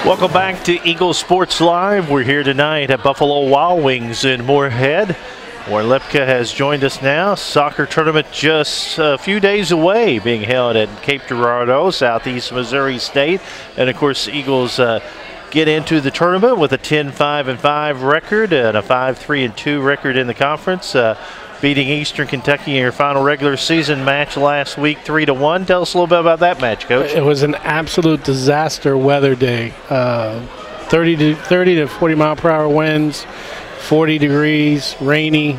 Welcome back to Eagles Sports Live. We're here tonight at Buffalo Wild Wings in Moorhead, where Lipka has joined us now. Soccer tournament just a few days away, being held at Cape Girardeau, Southeast Missouri State. And of course, Eagles get into the tournament with a 10-5-5 record and a 5-3-2 record in the conference. Beating Eastern Kentucky in your final regular season match last week 3-1. Tell us a little bit about that match, Coach. It was an absolute disaster weather day. 30 to 40 mile per hour winds, 40 degrees, rainy.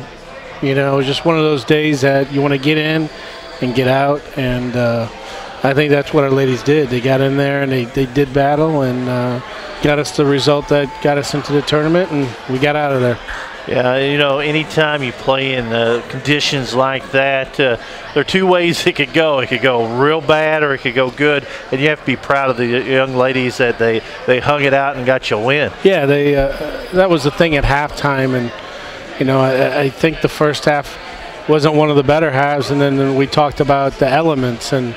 You know, it was just one of those days that you want to get in and get out. And I think that's what our ladies did. They got in there and they did battle and got us the result that got us into the tournament, and we got out of there. Yeah, you know, anytime you play in conditions like that, there are two ways it could go. It could go real bad or it could go good, and you have to be proud of the young ladies that they hung it out and got you a win. Yeah, that was the thing at halftime, and, you know, I think the first half wasn't one of the better halves, and then we talked about the elements and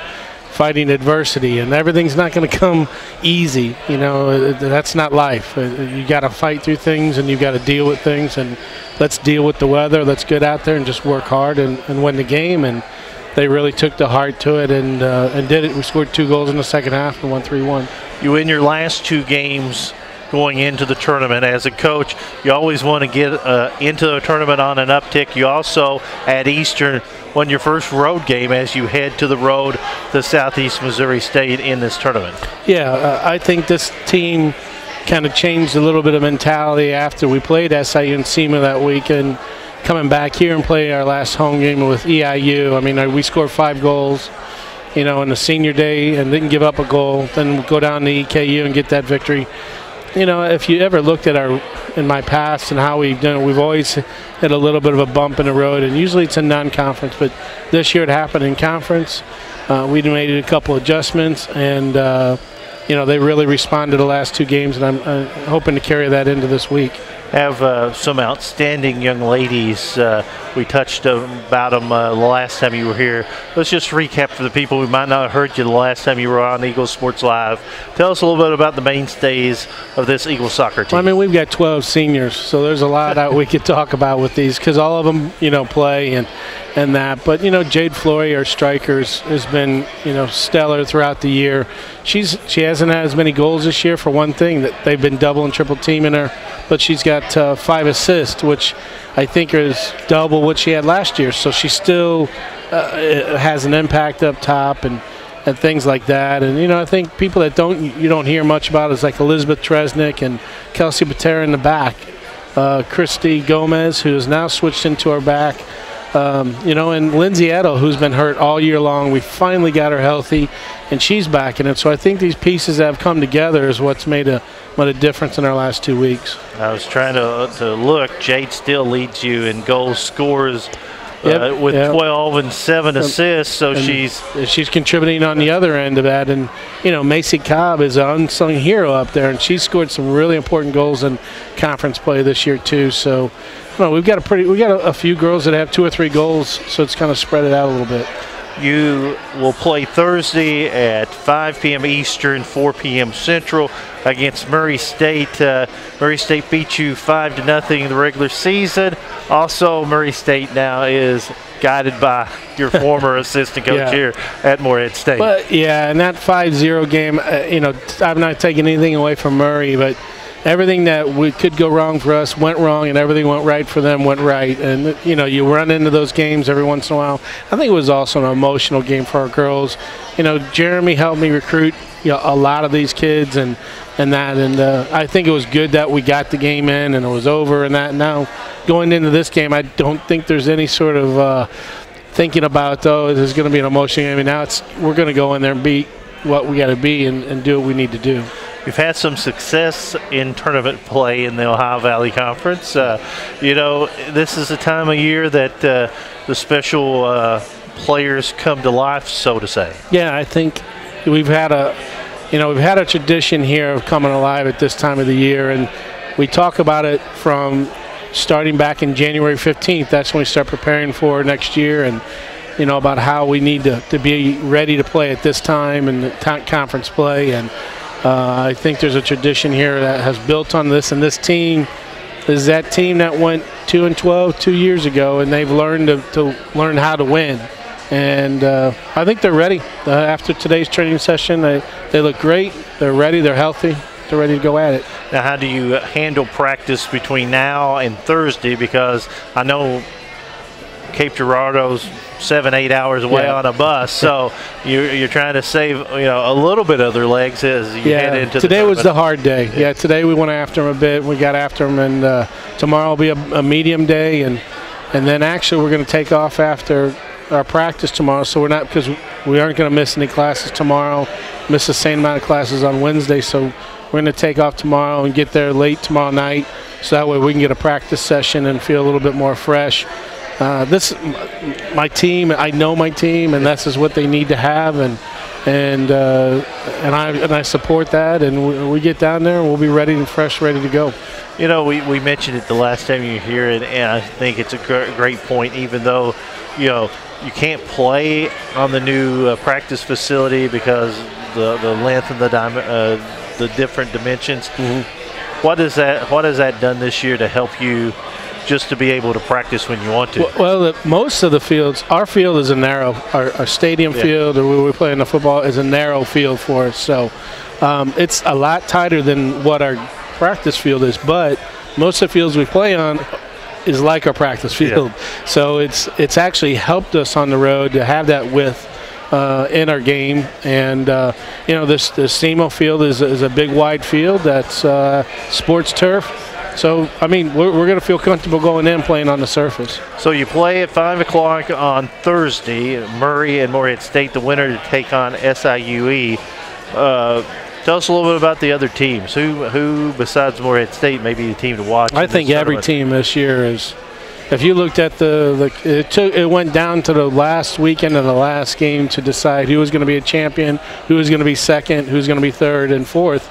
fighting adversity, and everything's not going to come easy. You know, that's not life. You got to fight through things, and you got to deal with things, and let's deal with the weather. Let's get out there and just work hard and win the game. And they really took the heart to it and did it. We scored 2 goals in the second half and won 3-1. You win your last 2 games going into the tournament. As a coach, you always want to get into the tournament on an uptick. You also, at Eastern, won your first road game as you head to the road to Southeast Missouri State in this tournament. Yeah, I think this team kind of changed a little bit of mentality after we played SIU and SEMA that week, and coming back here and play our last home game with EIU. I mean, we scored 5 goals, you know, in the senior day and didn't give up a goal. Then we go down to EKU and get that victory. You know, if you ever looked at in my past and how we've done it, we've always had a little bit of a bump in the road, and usually it's a non-conference. But this year it happened in conference. We made a couple adjustments, and you know, they really responded the last 2 games, and I'm hoping to carry that into this week. Have some outstanding young ladies. We touched about them the last time you were here. Let's just recap for the people who might not have heard you the last time you were on Eagles Sports Live. Tell us a little bit about the mainstays of this Eagles soccer team. Well, I mean, we've got 12 seniors, so there's a lot that we could talk about with these, because all of them, you know, play and that. But, you know, Jade Flory, our strikers, has been, you know, stellar throughout the year. She hasn't had as many goals this year, for one thing, that they've been double and triple teaming her, but she's got 5 assists, which I think is double what she had last year. So she still has an impact up top and things like that. And, you know, I think people that you don't hear much about is like Elizabeth Tresnick and Kelsey Patera in the back. Christy Gomez, who has now switched into our back. You know, and Lindsay Edel, who's been hurt all year long. We finally got her healthy, and she's back in it. So I think these pieces that have come together is what's made a difference in our last 2 weeks. I was trying to look. Jade still leads you in goal scores with 12 and 7 assists. So she's contributing on the other end of that. And, you know, Macy Cobb is an unsung hero up there, and she scored some really important goals in conference play this year too. So, no, we've got a few girls that have 2 or 3 goals, so it's kind of spread it out a little bit. You will play Thursday at 5 p.m. Eastern, 4 p.m. Central against Murray State. Murray State beat you 5-0 in the regular season. Also, Murray State now is guided by your former assistant coach here at Moorhead State. But yeah, in that 5-0 game, you know, I'm not taking anything away from Murray, but everything that could go wrong for us went wrong, and everything went right for them went right. And, you know, you run into those games every once in a while. I think it was also an emotional game for our girls. You know, Jeremy helped me recruit, you know, a lot of these kids and that. And I think it was good that we got the game in and it was over and that. Now, going into this game, I don't think there's any sort of thinking about, oh, this is going to be an emotional game. I mean, now we're going to go in there and beat what we got to be and do what we need to do. We've had some success in tournament play in the Ohio Valley Conference. You know, this is a time of year that the special players come to life, so to say. Yeah, I think we've had a tradition here of coming alive at this time of the year, and we talk about it from starting back in January 15th. That's when we start preparing for next year, and you know, about how we need to be ready to play at this time and the conference play. And I think there's a tradition here that has built on this, and this team is that team that went 2-12 2 years ago, and they've learned to learn how to win. And I think they're ready. After today's training session, they look great. They're ready. They're healthy. They're ready to go at it. Now, how do you handle practice between now and Thursday? Because I know Cape Girardeau's 7-8 hours away on a bus, so you're trying to save a little bit of their legs as you head into today was the hard day. Yeah, today we went after them a bit. We got after them, and tomorrow will be a medium day, and then actually we're going to take off after our practice tomorrow, so because we aren't going to miss any classes tomorrow, miss the same amount of classes on Wednesday, so we're going to take off tomorrow and get there late tomorrow night, so that way we can get a practice session and feel a little bit more fresh. My team, I know my team, and this is what they need to have, and I support that, and we get down there and we'll be ready and fresh, ready to go. We mentioned it the last time you were here, and I think it's a great point. Even though you can't play on the new practice facility because the length and the different dimensions. Mm-hmm. What has that done this year to help you? Just to be able to practice when you want to. Well, most of the fields, our field is a narrow, our stadium field, or where we play in the football, is a narrow field for us. So it's a lot tighter than what our practice field is. But most of the fields we play on is like our practice field. Yeah. So it's actually helped us on the road to have that width in our game. And this SEMO field is a big wide field that's sports turf. So, I mean, we're going to feel comfortable going in playing on the surface. So you play at 5 o'clock on Thursday, Murray and Morehead State, the winner to take on SIUE. Tell us a little bit about the other teams. Who besides Morehead State may be the team to watch? I think every team this year is. If you looked at it went down to the last weekend of the last game to decide who was going to be a champion, who was going to be second, who's going to be third and fourth.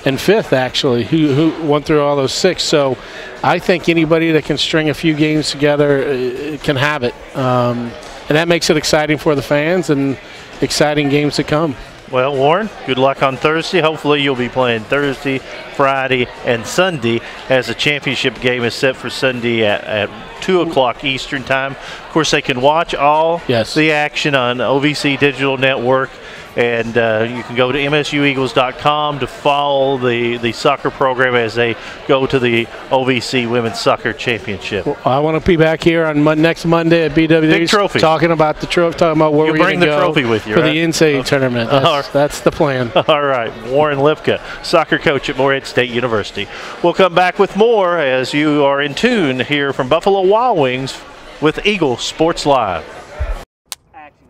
And fifth, actually, who went through all those 6. So I think anybody that can string a few games together can have it. And that makes it exciting for the fans and exciting games to come. Well, Warren, good luck on Thursday. Hopefully you'll be playing Thursday, Friday, and Sunday as the championship game is set for Sunday at 2 o'clock Eastern Time. Of course, they can watch all the action on OVC Digital Network. And you can go to msueagles.com to follow the soccer program as they go to the OVC Women's Soccer Championship. Well, I want to be back here on next Monday at BWD talking about the trophy, talking about where we're going to go trophy with you, for the NCAA tournament. That's the plan. All right. Warren Lipka, soccer coach at Morehead State University. We'll come back with more as you are in tune here from Buffalo Wild Wings with Eagle Sports Live.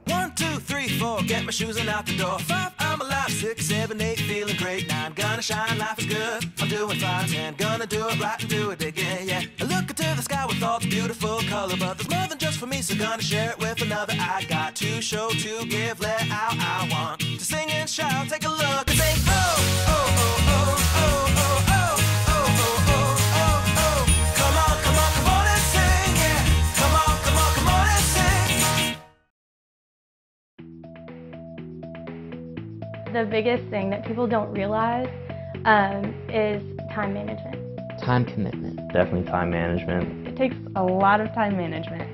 1, 2, 3, 4, get my shoes and out the door. 5, I'm alive. 6, 7, 8, feeling great. 9, gonna shine, life is good. I'm doing fine. 10, gonna do it right and do it again, yeah. I look into the sky with all the beautiful color, but there's more than just for me, so gonna share it with another. I got to show, to give, let out. I want to sing and shout. Take a look and say, oh, oh, oh, oh, oh, oh, oh, oh, oh, oh, oh, oh. Come on, come on, come on and sing, yeah. Come on, come on, come on and sing. The biggest thing that people don't realize is time management. Time commitment. Definitely time management. It takes a lot of time management.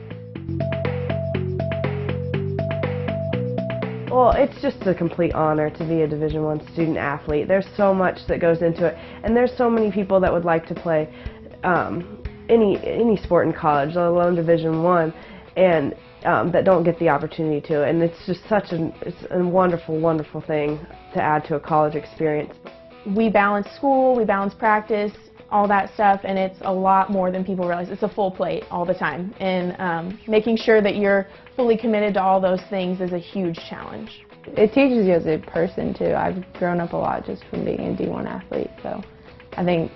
Well, it's just a complete honor to be a Division I student athlete. There's so much that goes into it, and there's so many people that would like to play any sport in college, let alone Division I, and that don't get the opportunity to. And it's just it's a wonderful, wonderful thing to add to a college experience. We balance school, we balance practice, all that stuff, and it's a lot more than people realize. It's a full plate all the time, and making sure that you're fully committed to all those things is a huge challenge. It teaches you as a person too. I've grown up a lot just from being a D1 athlete, so I think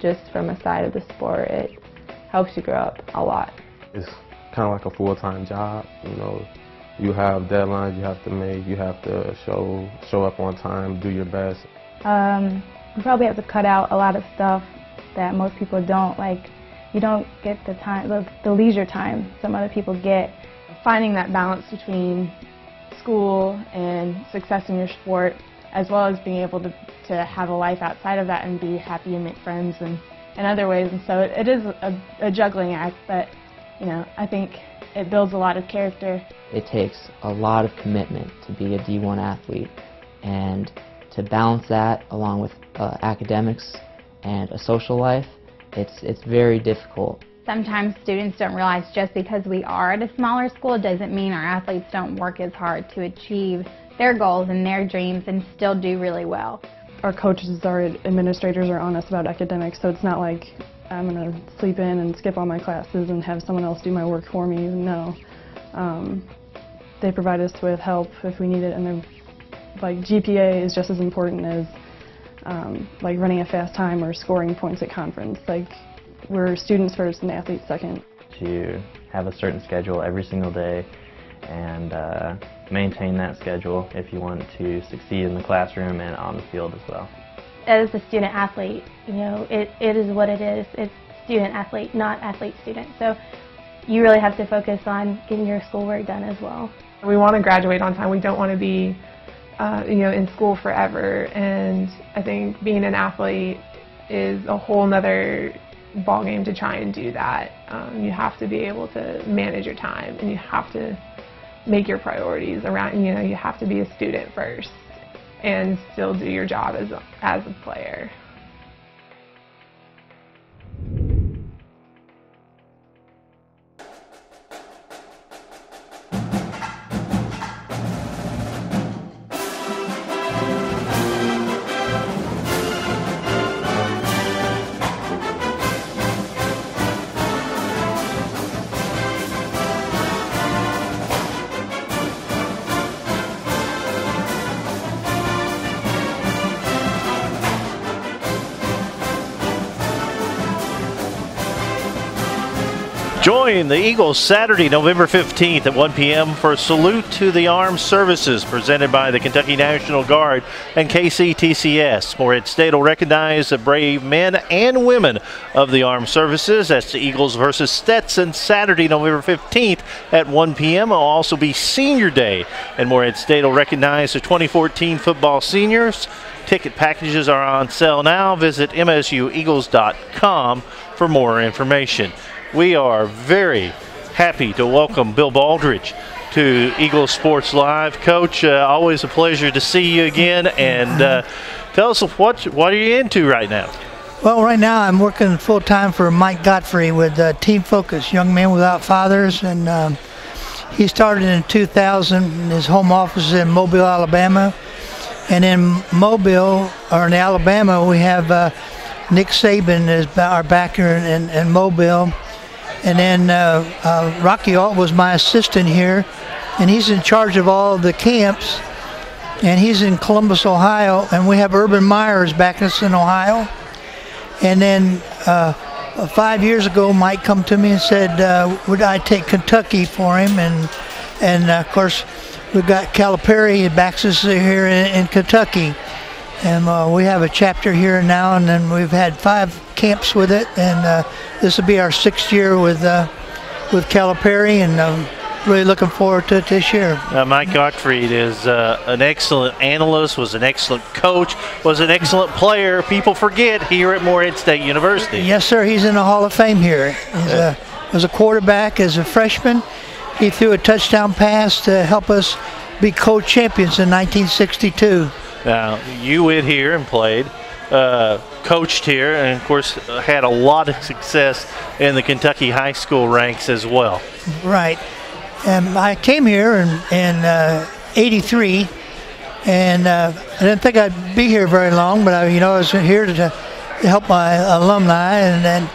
just from a side of the sport, it helps you grow up a lot. It's kind of like a full-time job. You have deadlines you have to make, you have to show up on time, do your best. You probably have to cut out a lot of stuff that most people don't. Like, you don't get the time, the leisure time some other people get. Finding that balance between school and success in your sport as well as being able to have a life outside of that and be happy and make friends and in other ways. And so it is a juggling act, but I think it builds a lot of character. It takes a lot of commitment to be a D1 athlete, and to balance that along with academics and a social life, it's very difficult. Sometimes students don't realize just because we are at a smaller school doesn't mean our athletes don't work as hard to achieve their goals and their dreams and still do really well. Our coaches, our administrators are honest about academics, so it's not like I'm going to sleep in and skip all my classes and have someone else do my work for me. No. They provide us with help if we need it, and like GPA is just as important as like running a fast time or scoring points at conference. Like, we're students first and athletes second. To have a certain schedule every single day and maintain that schedule if you want to succeed in the classroom and on the field as well. As a student athlete, it is what it is. It's student athlete, not athlete student. So you really have to focus on getting your schoolwork done as well. We want to graduate on time. We don't want to be in school forever, and I think being an athlete is a whole nother ballgame to try and do that. You have to be able to manage your time, and you have to make your priorities around, you have to be a student first and still do your job as a player. Join the Eagles Saturday, November 15th at 1 p.m. for a salute to the armed services presented by the Kentucky National Guard and KCTCS. Morehead State will recognize the brave men and women of the armed services. That's the Eagles versus Stetson Saturday, November 15th at 1 p.m. It'll also be Senior Day, and Morehead State will recognize the 2014 football seniors. Ticket packages are on sale now. Visit msueagles.com for more information. We are very happy to welcome Bill Baldridge to Eagles Sports Live. Coach, always a pleasure to see you again. And tell us what are you into right now? Well, right now I'm working full-time for Mike Godfrey with Team Focus, Young Men Without Fathers. And he started in 2000 in his home office in Mobile, Alabama. And in Mobile, or in Alabama, we have Nick Saban is our backer in Mobile. And then Rocky Alt was my assistant here, and he's in charge of all the camps, and he's in Columbus, Ohio, and we have Urban Myers backing us in Ohio. And then 5 years ago, Mike come to me and said, would I take Kentucky for him? And of course, we've got Calipari, he backs us here in Kentucky. And we have a chapter here now, and then we've had 5 camps with it, and this will be our 6th year with Calipari, and really looking forward to it this year. Mike Gottfried is an excellent analyst, was an excellent coach, was an excellent player. People forget here at Morehead State University. Yes, sir. He's in the Hall of Fame here. He was a quarterback as a freshman. He threw a touchdown pass to help us be co-champions in 1962. Now, you went here and played, coached here, and of course had a lot of success in the Kentucky high school ranks as well. Right. And I came here in '83, and I didn't think I'd be here very long, but I was here to help my alumni, and then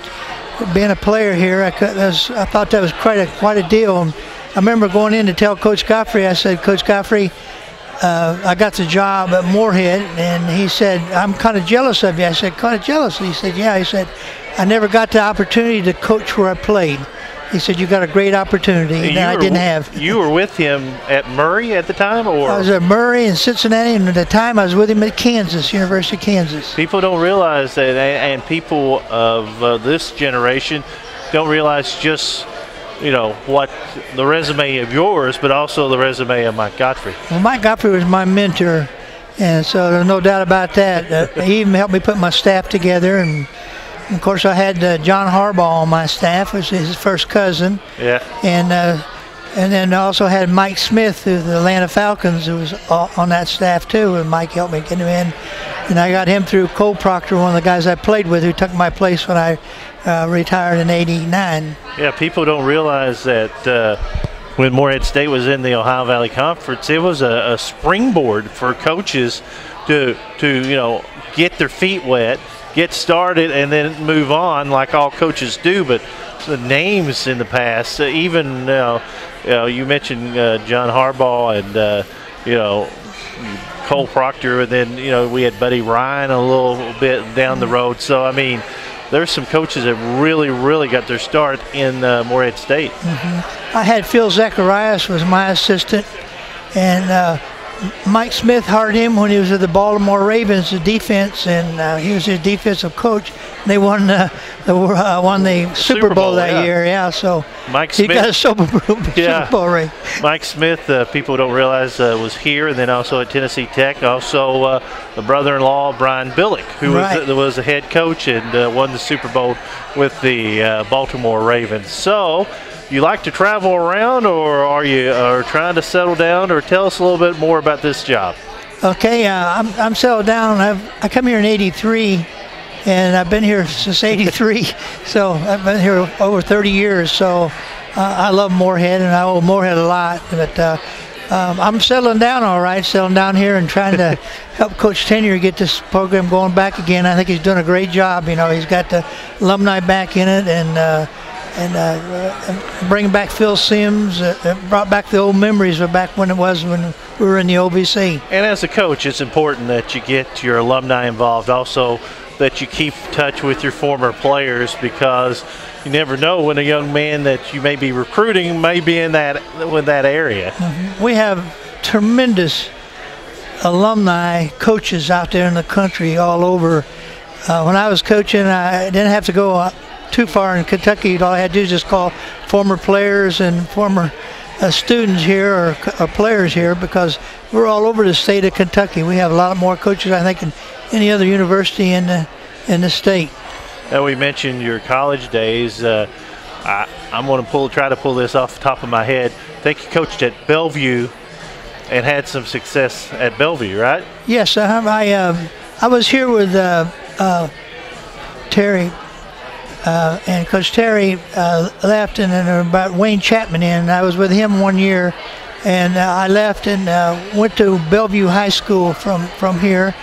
being a player here, I thought that was quite a deal. I remember going in to tell Coach Godfrey, I said, Coach Godfrey, I got the job at Morehead, and he said, I'm kind of jealous of you. I said, kind of jealous? He said, yeah. He said, I never got the opportunity to coach where I played. He said, you got a great opportunity that I didn't have. You were with him at Murray at the time? Or I was at Murray and Cincinnati, and at the time I was with him at Kansas, University of Kansas. People don't realize that, and people of this generation don't realize just what the resume of yours, but also the resume of Mike Godfrey. Well, Mike Godfrey was my mentor, And so there's no doubt about that. He even helped me put my staff together. And of course, I had John Harbaugh on my staff, which is his first cousin. Yeah. And then I also had Mike Smith of the Atlanta Falcons, who was on that staff too. And Mike helped me get him in. And I got him through Cole Proctor, one of the guys I played with, who took my place when I retired in '89. Yeah, people don't realize that when Morehead State was in the Ohio Valley Conference, it was a springboard for coaches to get their feet wet, get started, and then move on like all coaches do. But the names in the past, even you mentioned John Harbaugh and Cole Proctor, and then we had Buddy Ryan a little bit down the road. So I mean, there's some coaches that really got their start in Morehead State. I had Phil Zacharias was my assistant, and Mike Smith hired him when he was at the Baltimore Ravens, the defense, and he was his defensive coach. They won the Super Bowl that year. Yeah, so Mike he Smith got a Super Bowl ring. Mike Smith, people don't realize, was here, and then also at Tennessee Tech. Also, the brother-in-law Brian Billick, who was the head coach and won the Super Bowl with the Baltimore Ravens. So, you like to travel around, or are you trying to settle down? Or tell us a little bit more about this job. Okay, I'm settled down. I come here in '83, and I've been here since '83. So I've been here over 30 years. So I love Morehead, and I owe Morehead a lot. But I'm settling down all right, settling down here and trying to help Coach Tennier get this program going back again. I think he's doing a great job. He's got the alumni back in it, and bringing back Phil Sims, brought back the old memories of back when we were in the OVC. And as a coach, it's important that you get your alumni involved. Also, that you keep in touch with your former players, because you never know when a young man that you may be recruiting may be in that area. We have tremendous alumni coaches out there in the country, all over. When I was coaching, I didn't have to go too far in Kentucky. All I had to do is just call former players and former students here or players here, because we're all over the state of Kentucky. We have a lot more coaches, I think, than any other university in the state. Now, we mentioned your college days. I'm going to try to pull this off the top of my head. I think you coached at Bellevue and had some success at Bellevue, right? Yes, I was here with Terry. And Coach Terry left, and then brought Wayne Chapman in. I was with him 1 year, and I left and went to Bellevue High School from here,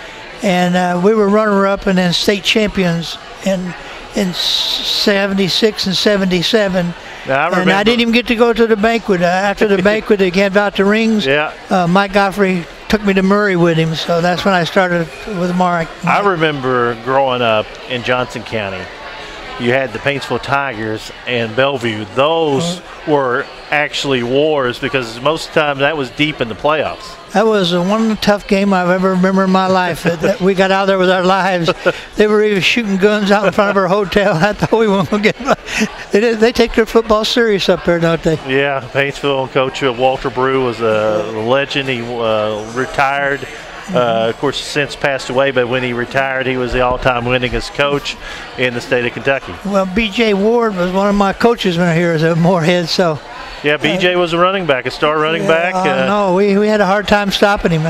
and we were runner-up and then state champions in '76 and '77. And I didn't even get to go to the banquet. After the banquet, they gave out the rings. Yeah. Mike Godfrey took me to Murray with him, so that's when I started with Mark. I remember growing up in Johnson County. You had the Paintsville Tigers and Bellevue. Those were actually wars, because most of the time that was deep in the playoffs. That was one tough game I've ever remembered in my life. We got out there with our lives. They were even shooting guns out in front of our hotel. I thought we weren't going to get. They take their football serious up there, don't they? Yeah, Paintsville coach Walter Brew was a legend. He retired. Of course, since passed away, but when he retired, he was the all-time winningest coach in the state of Kentucky. Well, B.J. Ward was one of my coaches when I was at Morehead, so. Yeah, B.J. was a running back, a star running back. No, we had a hard time stopping him.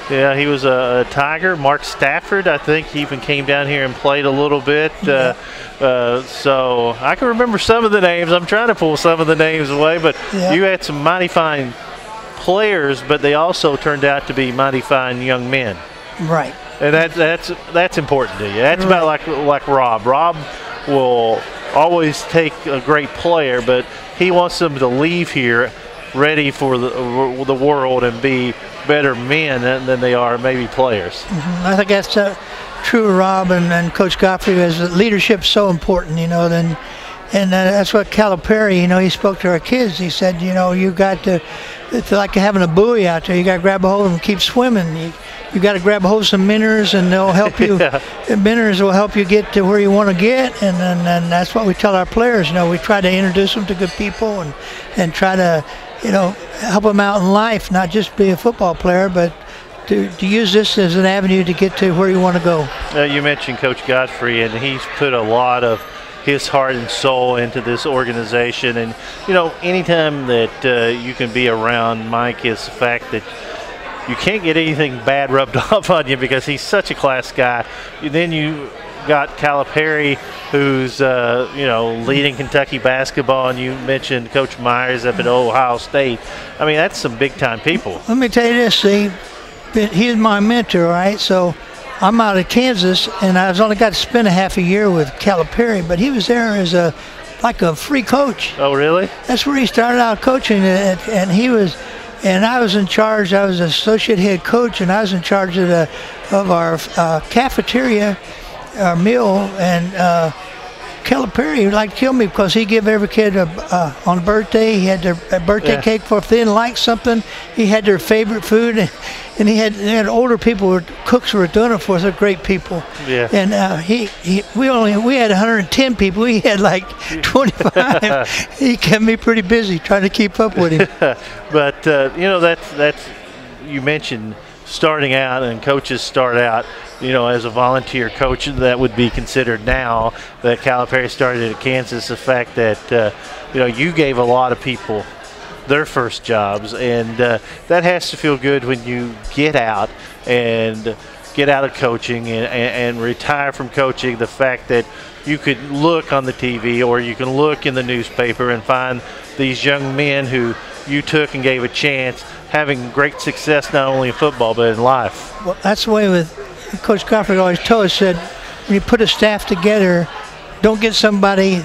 Yeah, he was a Tiger. Mark Stafford, I think, he even came down here and played a little bit. So I can remember some of the names. I'm trying to pull some of the names away, but you had some mighty fine players, but they also turned out to be mighty fine young men. Right. And that's important to you. That's about like Rob. Rob will always take a great player, but he wants them to leave here ready for the world and be better men than they are maybe players. I think that's true of Rob and Coach Godfrey. Leadership's so important, and that's what Calipari, he spoke to our kids. He said, you got to, it's like having a buoy out there. You got to grab a hold of them and keep swimming. You got to grab a hold of some minnows, and they'll help you. Minnows will help you get to where you want to get, and that's what we tell our players. We try to introduce them to good people and try to, help them out in life, not just be a football player, but to use this as an avenue to get to where you want to go. You mentioned Coach Godfrey, and he's put a lot of his heart and soul into this organization. And, you know, anytime that you can be around Mike is the fact that you can't get anything bad rubbed off on you because he's such a class guy. Then you got Calipari, who's, you know, leading Kentucky basketball, and you mentioned Coach Myers up at Ohio State. I mean, that's some big-time people. Let me tell you this, see, he's my mentor, right? So I'm out of Kansas, and I was only got to spend a half a year with Calipari, but he was there as like a free coach. Oh, really? That's where he started out coaching, and he was, and I was in charge. I was associate head coach, and I was in charge of our cafeteria, our meal, and Calipari would like to kill me because he give every kid on a birthday. He had their birthday cake for if they didn't like something. He had their favorite food, and they had older people, cooks who were doing it for us. They're great people. Yeah. And we had 110 people. We had like 25. He kept me pretty busy trying to keep up with him. But you know, that's you mentioned starting out, and coaches start out, you know, as a volunteer coach. That would be considered now that Calipari started at Kansas. The fact that you know, you gave a lot of people their first jobs, and that has to feel good when you get out of coaching and retire from coaching. The fact that you could look on the TV or you can look in the newspaper and find these young men who you took and gave a chance, having great success not only in football but in life. Well, that's the way with Coach Godfrey always told us, said when you put a staff together, don't get somebody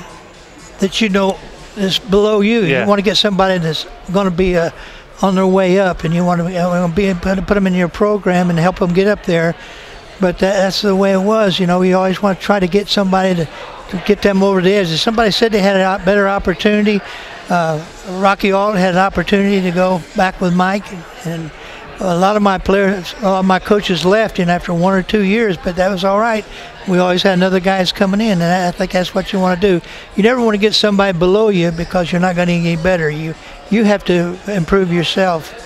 that you know is below you. Yeah. You want to get somebody that's going to be on their way up, and you want to put them in your program and help them get up there. But that's the way it was. You know, you always want to try to get somebody to get them over the edge. If somebody said they had a better opportunity, Rocky Alton had an opportunity to go back with Mike, and a lot of my players, my coaches left in after 1 or 2 years, but that was all right. We always had other guys coming in, and I think that's what you want to do. You never want to get somebody below you because you're not going to get any better. You have to improve yourself.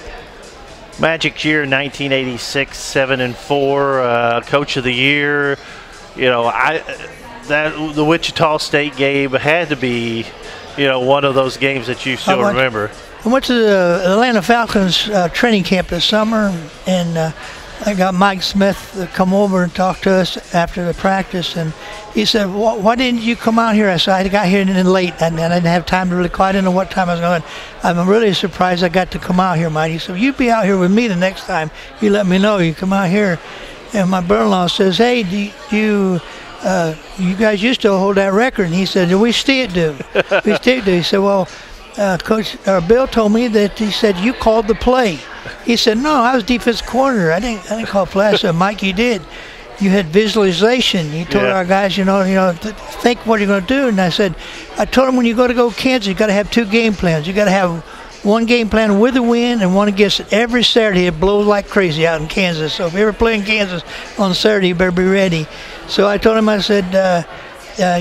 Magic year 1986, 7-4, Coach of the Year. You know, the Wichita State game had to be, you know, one of those games that you still remember. I went to the Atlanta Falcons training camp this summer, and I got Mike Smith to come over and talk to us after the practice, and he said, why didn't you come out here? I said, I got here late, and I didn't have time to really call. I didn't know what time I was going. I'm really surprised I got to come out here, Mike. He said, you be out here with me the next time. You let me know. You come out here. And my brother-in-law says, hey, you guys used to hold that record. And he said, we still do. We still do. He said, well, Coach Bill told me that he said you called the play. He said, no, I was defensive coordinator. I didn't call play. I said, Mike, you did. You had visualization. You told our guys, you know, think what you're going to do. And I told them when you go Kansas, you got to have 2 game plans. You got to have one game plan with the wind and one against it. Every Saturday it blows like crazy out in Kansas. So if you're ever playing Kansas on Saturday, you better be ready. So I told him, I said,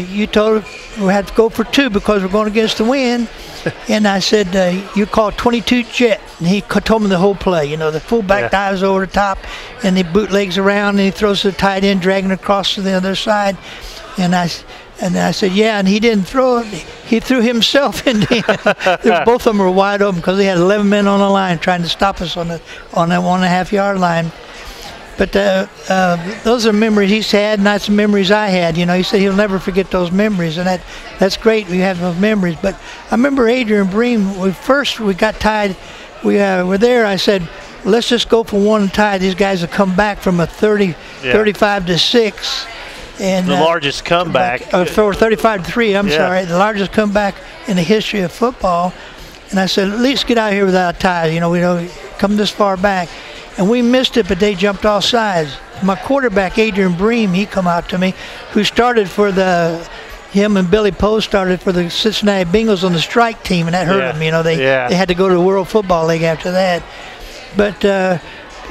you told we had to go for 2 because we're going against the wind. And I said, you call 22 jet. And he told me the whole play. You know, the fullback dives over the top, and he bootlegs around, and he throws the tight end, dragging across to the other side. And I said, yeah, and he didn't throw it. He threw himself in the both of them were wide open because they had 11 men on the line trying to stop us on that 1.5 yard line. But those are memories he's had, and that's the memories I had. You know, he said he'll never forget those memories, and that's great. We have those memories. But I remember Adrian Bream. We got tied. We were there. I said, let's just go for 1 and tie. These guys have come back from a 35-6. And the largest comeback. For 35-3, I'm sorry. The largest comeback in the history of football. And I said, at least get out here without a tie. You know, we don't come this far back. And we missed it, but they jumped off sides. My quarterback, Adrian Bream, he come out to me, who started for him and Billy Poe started for the Cincinnati Bengals on the strike team, and that hurt them. You know, they had to go to the World Football League after that. But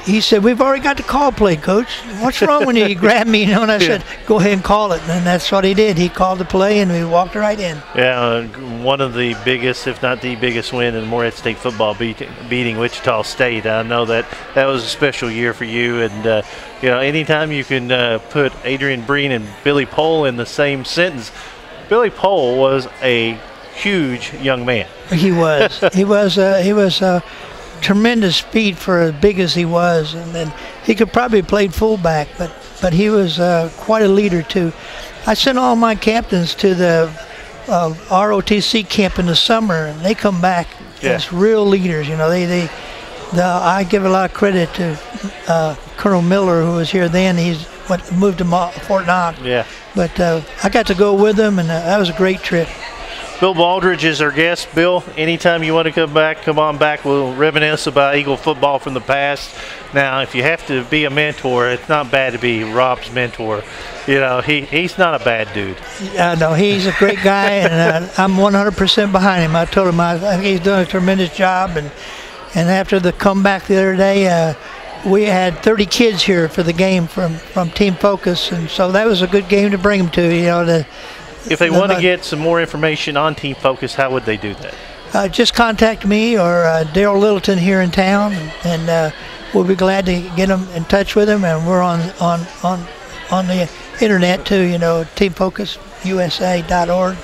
he said, "We've already got the call play, Coach. What's wrong with you?" He grabbed me, and I said, "Go ahead and call it." And that's what he did. He called the play, and we walked right in. Yeah, one of the biggest, if not the biggest win in Morehead State football, beating Wichita State. I know that was a special year for you, and anytime you can put Adrian Breen and Billy Pohl in the same sentence. Billy Pohl was a huge young man. He was. he was tremendous speed for as big as he was, and then he could probably have played fullback, but he was quite a leader too. I sent all my captains to the ROTC camp in the summer, and they come back as real leaders. I give a lot of credit to Colonel Miller, who was here then. He's moved to Fort Knox. Yeah. But I got to go with him, and that was a great trip. Bill Baldridge is our guest. Bill, anytime you want to come back, come on back. We'll reminisce about Eagle football from the past. Now, if you have to be a mentor, it's not bad to be Rob's mentor. He's not a bad dude. No, he's a great guy, and I'm 100% behind him. I told him I think he's done a tremendous job. And after the comeback the other day, we had 30 kids here for the game from Team Focus, and so that was a good game to bring them to. If they want to get some more information on Team Focus, how would they do that? Just contact me or Daryl Littleton here in town, and we'll be glad to get them in touch with them. And we're on the internet too. TeamFocusUSA.org.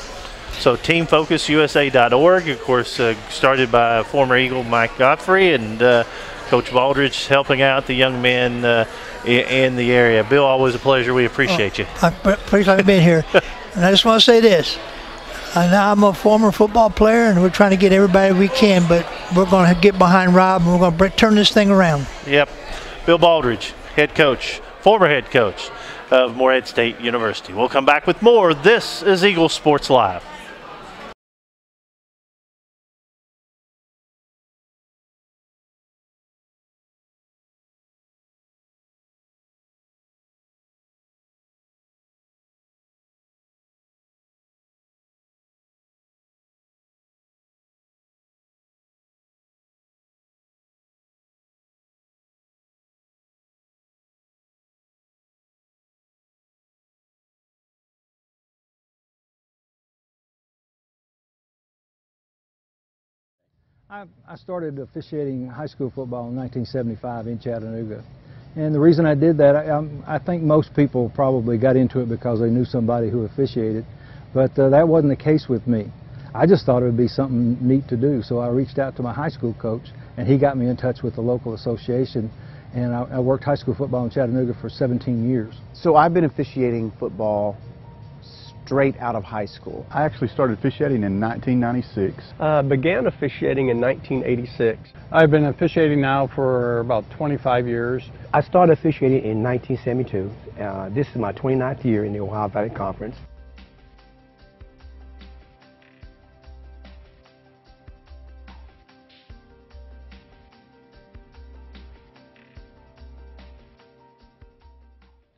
So TeamFocusUSA.org, of course, started by former Eagle Mike Godfrey, and Coach Baldridge helping out the young men in the area. Bill, always a pleasure. We appreciate you. I appreciate being here. And I just want to say this. I'm a former football player, and we're trying to get everybody we can, but we're going to get behind Rob, and we're going to turn this thing around. Yep. Bill Baldridge, head coach, former head coach of Morehead State University. We'll come back with more. This is Eagle Sports Live. I started officiating high school football in 1975 in Chattanooga. And the reason I did that, I think most people probably got into it because they knew somebody who officiated, but that wasn't the case with me. I just thought it would be something neat to do, so I reached out to my high school coach, and he got me in touch with the local association, and I worked high school football in Chattanooga for 17 years. So I've been officiating football straight out of high school. I actually started officiating in 1996. Began officiating in 1986. I've been officiating now for about 25 years. I started officiating in 1972. This is my 29th year in the Ohio Valley Conference.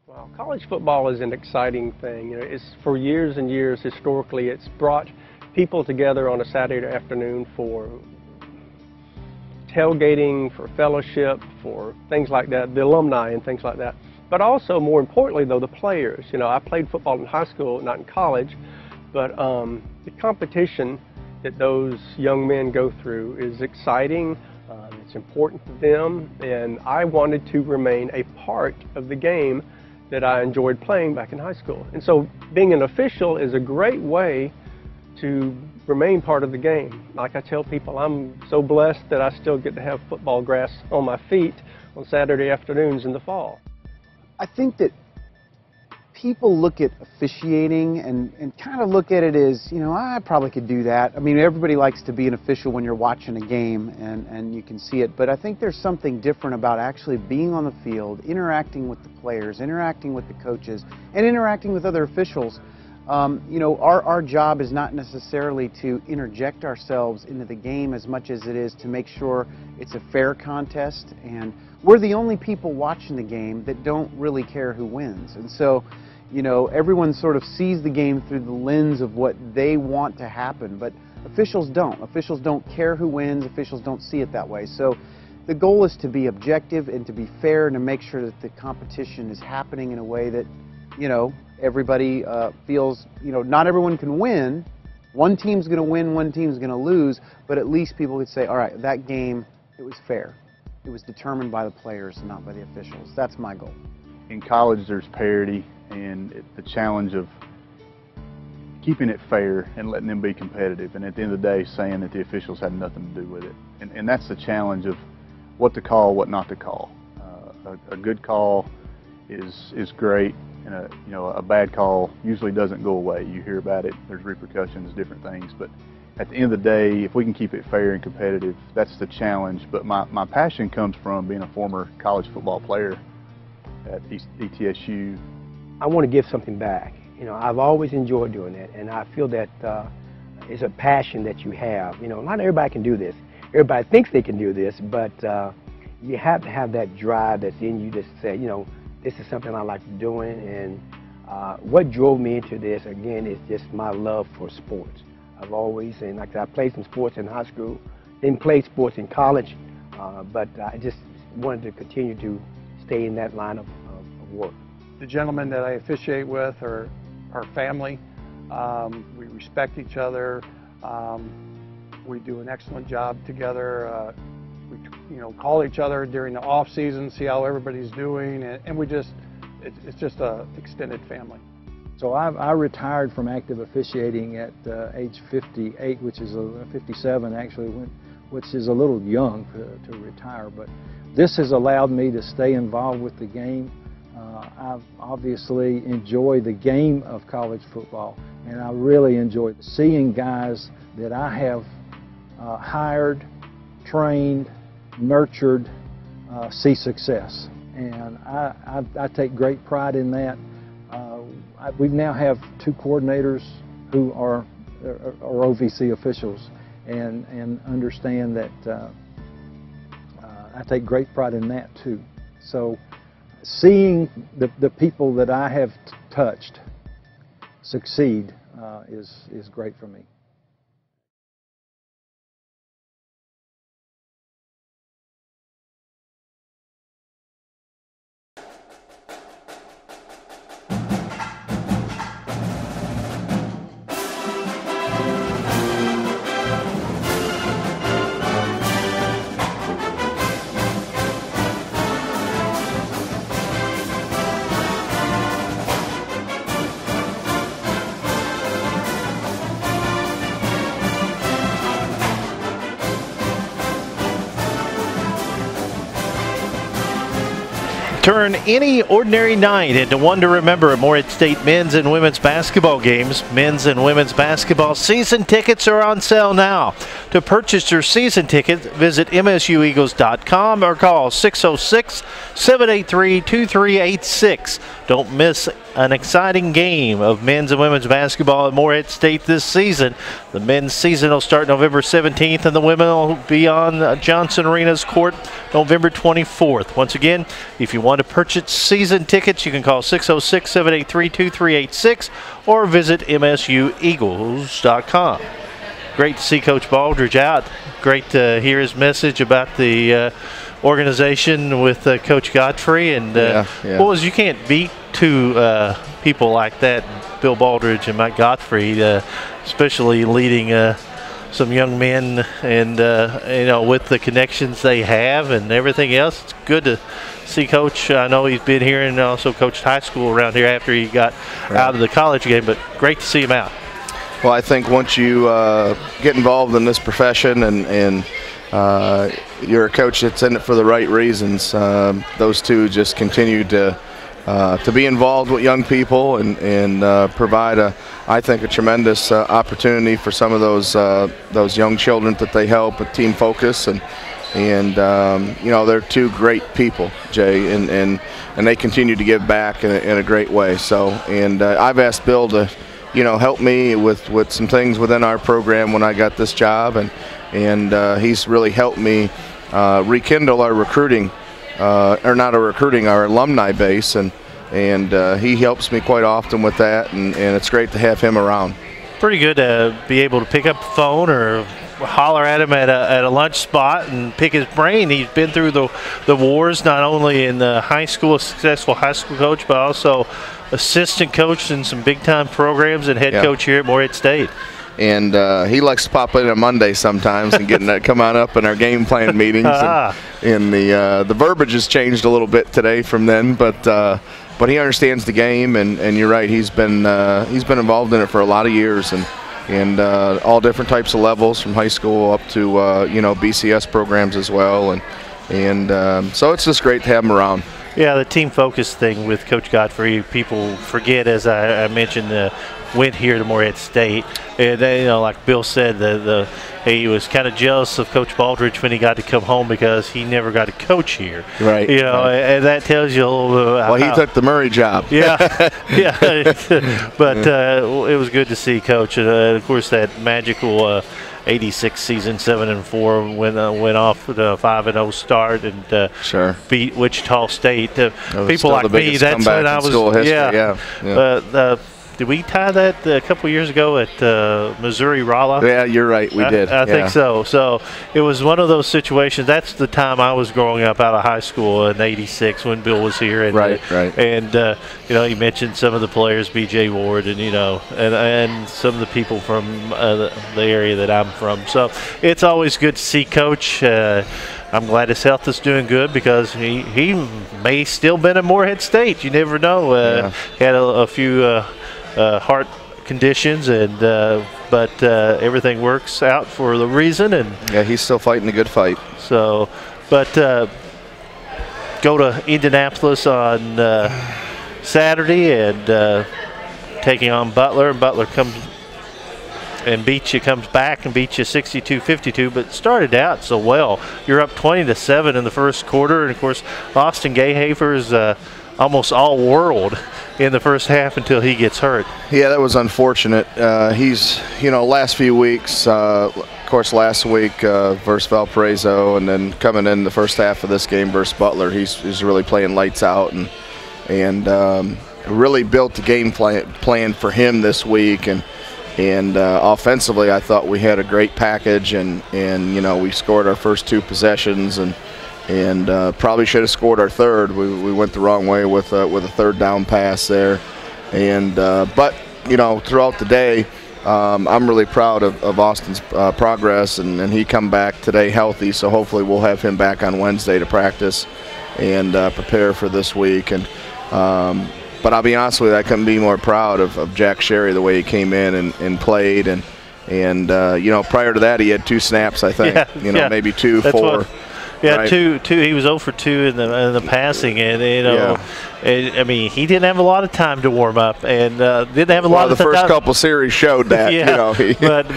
Well, college football is an exciting thing. It's for years and years historically it's brought people together on a Saturday afternoon for tailgating, for fellowship, for things like that, the alumni and things like that. But also, more importantly though, the players. I played football in high school, not in college, but the competition that those young men go through is exciting. It's important to them, and I wanted to remain a part of the game that I enjoyed playing back in high school. And so being an official is a great way to remain part of the game. Like I tell people, I'm so blessed that I still get to have football grass on my feet on Saturday afternoons in the fall. I think that people look at officiating and kind of look at it as, I probably could do that. I mean, everybody likes to be an official when you're watching a game and you can see it, but I think there's something different about actually being on the field, interacting with the players, interacting with the coaches, and interacting with other officials. Our job is not necessarily to interject ourselves into the game as much as it is to make sure it's a fair contest, and we're the only people watching the game that don't really care who wins. And so, everyone sort of sees the game through the lens of what they want to happen, but officials don't. Officials don't care who wins. Officials don't see it that way. So, the goal is to be objective and to be fair and to make sure that the competition is happening in a way that, you know, everybody feels, you know, not everyone can win. One team's going to win, one team's going to lose, but at least people could say, all right, that game, it was fair. It was determined by the players and not by the officials. That's my goal. In college, there's parity, and the challenge of keeping it fair and letting them be competitive, and at the end of the day, saying that the officials had nothing to do with it. And that's the challenge of what to call, what not to call. A good call is great, and a bad call usually doesn't go away. You hear about it, there's repercussions, different things, but at the end of the day, if we can keep it fair and competitive, that's the challenge. But my passion comes from being a former college football player at ETSU. I want to give something back. You know, I've always enjoyed doing that, and I feel that it's a passion that you have. You know, not everybody can do this. Everybody thinks they can do this, but you have to have that drive that's in you to say, you know, this is something I like doing. And what drove me into this, again, is just my love for sports. I've always, and like I said, I played some sports in high school, didn't play sports in college, but I just wanted to continue to stay in that line of work. The gentlemen that I officiate with are family. We respect each other. We do an excellent job together. We, you know, call each other during the off season, see how everybody's doing, and we just, it's just a extended family. So I retired from active officiating at age 58, which is 57 actually, which is a little young to retire. But this has allowed me to stay involved with the game. I've obviously enjoyed the game of college football, and I really enjoy seeing guys that I have hired, trained, nurtured, see success. And I take great pride in that. We now have 2 coordinators who are OVC officials, and understand that I take great pride in that too. So seeing the people that I have touched succeed is great for me. Turn any ordinary night into one to remember at Morehead State men's and women's basketball games. Men's and women's basketball season tickets are on sale now. To purchase your season ticket, visit MSUEagles.com or call 606-783-2386. Don't miss an exciting game of men's and women's basketball at Morehead State this season. The men's season will start November 17th, and the women will be on Johnson Arena's court November 24th. Once again, if you want to purchase season tickets, you can call 606-783-2386 or visit MSUEagles.com. Great to see Coach Baldridge out. Great to hear his message about the organization with Coach Godfrey. And boys, you can't beat 2 people like that, Bill Baldridge and Mike Godfrey, especially leading some young men, and you know, with the connections they have and everything else. It's good to see Coach. I know he's been here and also coached high school around here after he got out of the college game, but great to see him out. Well, I think once you get involved in this profession and you're a coach that's in it for the right reasons, those 2 just continue to be involved with young people and provide I think a tremendous opportunity for some of those young children that they help with team focus, and you know, they're 2 great people, Jay, and they continue to give back in a great way. So, and I've asked Bill to, you know, help me with some things within our program when I got this job, and he's really helped me rekindle our recruiting, or not our recruiting, our alumni base, and he helps me quite often with that, and it's great to have him around. Pretty good to be able to pick up the phone or holler at him at a lunch spot and pick his brain. He's been through the wars, not only in the high school, a successful high school coach, but also assistant coach in some big-time programs and head coach here at Morehead State. And he likes to pop in on Monday sometimes and come on up in our game plan meetings. And the verbiage has changed a little bit today from then, but he understands the game, and you're right. He's been involved in it for a lot of years, and all different types of levels from high school up to BCS programs as well, and so it's just great to have him around. Yeah, the team focus thing with Coach Godfrey, people forget, as I mentioned, went here to Morehead State. And they, like Bill said, he was kind of jealous of Coach Baldridge when he got to come home because he never got to coach here. Right. And that tells you a little bit about well, he took the Murray job. Yeah, but it was good to see Coach. And, of course, that magical 86 season, 7-4, went off with a 5-0 start and beat Wichita State. People like me, that's when I was. Yeah. Did we tie that a couple years ago at Missouri Rolla? Yeah, you're right. We did. I think so. So it was one of those situations. That's the time I was growing up out of high school in '86 when Bill was here. And, right. And he mentioned some of the players, B.J. Ward, and and some of the people from the area that I'm from. So it's always good to see Coach. I'm glad his health is doing good because he may still been at Morehead State. You never know. Had a few heart conditions, and but everything works out for the reason. And yeah, he's still fighting a good fight. So, but go to Indianapolis on Saturday and taking on Butler. Butler comes back and beats you 62-52, but started out so well. You're up 20-7 in the first quarter, and of course Austin Gayhafer is almost all world in the first half until he gets hurt. Yeah, that was unfortunate. He's, last few weeks, of course last week versus Valparaiso, and then coming in the first half of this game versus Butler, he's really playing lights out and really built the game plan for him this week. And offensively, I thought we had a great package, and we scored our first 2 possessions, and probably should have scored our third. We went the wrong way with a third down pass there, but throughout the day, I'm really proud of Austin's progress, and he come back today healthy. So hopefully we'll have him back on Wednesday to practice and prepare for this week. But I'll be honest with you, I couldn't be more proud of Jack Sherry, the way he came in and played. And prior to that, he had 2 snaps, I think. Maybe 2, 4. Yeah, right? 2. He was 0 for 2 in the passing, and he didn't have a lot of time to warm up, and didn't have a lot of the first couple series showed that.